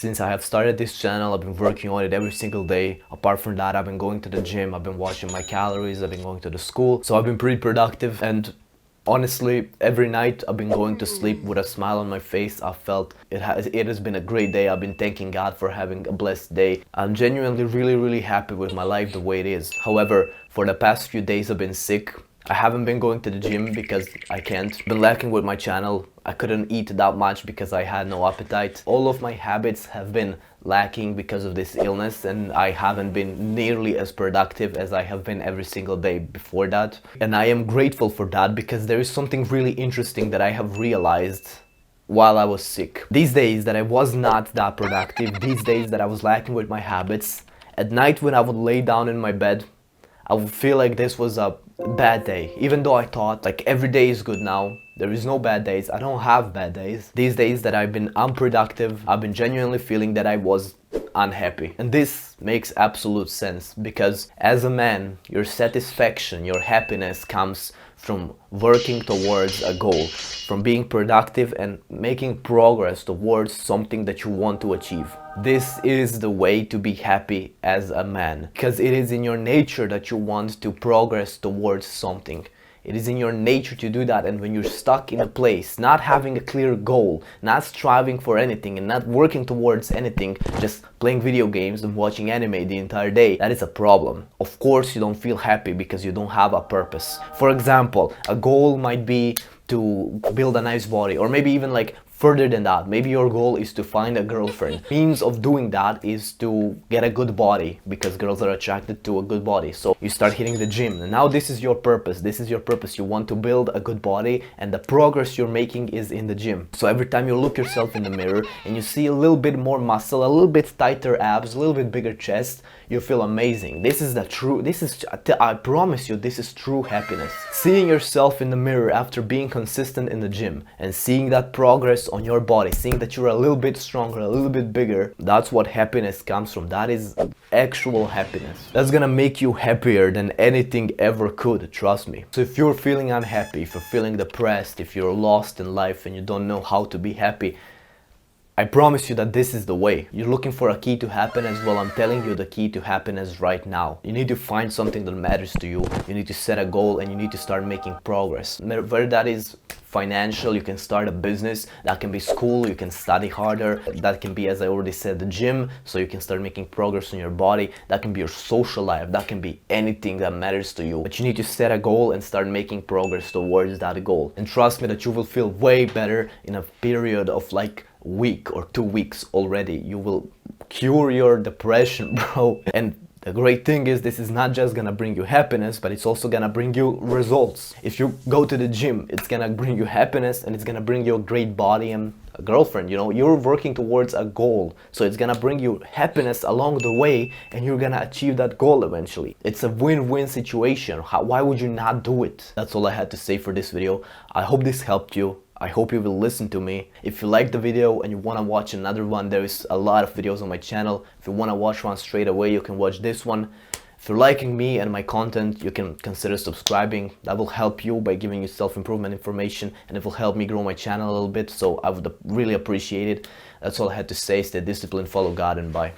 Since I have started this channel, I've been working on it every single day. Apart from that, I've been going to the gym, I've been watching my calories, I've been going to the school. So I've been pretty productive, and honestly, every night I've been going to sleep with a smile on my face. I felt it has been a great day. I've been thanking God for having a blessed day. I'm genuinely really happy with my life the way it is. However, for the past few days I've been sick. I haven't been going to the gym because I can't. Been lacking with my channel. I couldn't eat that much because I had no appetite. All of my habits have been lacking because of this illness, and I haven't been nearly as productive as I have been every single day before that. And I am grateful for that, because there is something really interesting that I have realized while I was sick. These days that I was not that productive, these days that I was lacking with my habits, at night when I would lay down in my bed, I would feel like this was a bad day. Even though I thought like every day is good now, there is no bad days, I don't have bad days. These days that I've been unproductive, I've been genuinely feeling that I was unhappy. And this makes absolute sense, because as a man, your satisfaction, your happiness comes from working towards a goal, from being productive and making progress towards something that you want to achieve. This is the way to be happy as a man, because it is in your nature that you want to progress towards something. It is in your nature to do that, and when you're stuck in a place, not having a clear goal, not striving for anything and not working towards anything, just playing video games and watching anime the entire day, that is a problem. Of course you don't feel happy because you don't have a purpose. For example, a goal might be to build a nice body, or maybe even like further than that, maybe your goal is to find a girlfriend. Means of doing that is to get a good body, because girls are attracted to a good body. So you start hitting the gym, and now this is your purpose. This is your purpose. You want to build a good body, and the progress you're making is in the gym. So every time you look yourself in the mirror and you see a little bit more muscle, a little bit tighter abs, a little bit bigger chest, you feel amazing. This is I promise you, this is true happiness. Seeing yourself in the mirror after being consistent in the gym and seeing that progress on your body, seeing that you're a little bit stronger, a little bit bigger, that's what happiness comes from. That is actual happiness. That's gonna make you happier than anything ever could, trust me. So if you're feeling unhappy, if you're feeling depressed, if you're lost in life and you don't know how to be happy, I promise you that this is the way. You're looking for a key to happiness? Well, I'm telling you the key to happiness right now. You need to find something that matters to you. You need to set a goal and you need to start making progress. Whether that is financial, you can start a business, that can be school, you can study harder, that can be, as I already said, the gym, so you can start making progress on your body, that can be your social life, that can be anything that matters to you. But you need to set a goal and start making progress towards that goal. And trust me that you will feel way better in a period of like week or 2 weeks already. You will cure your depression, bro. And the great thing is, this is not just gonna bring you happiness, but it's also gonna bring you results. If you go to the gym, it's gonna bring you happiness, and it's gonna bring you a great body and a girlfriend. You know, you're working towards a goal, so it's gonna bring you happiness along the way, and you're gonna achieve that goal eventually. It's a win-win situation. Why would you not do it? That's all I had to say for this video. I hope this helped you. I hope you will listen to me. If you like the video and you want to watch another one, there is a lot of videos on my channel. If you want to watch one straight away, you can watch this one. If you're liking me and my content, you can consider subscribing. That will help you by giving you self-improvement information, and it will help me grow my channel a little bit, so I would really appreciate it. That's all I had to say. Stay disciplined, follow God, and bye.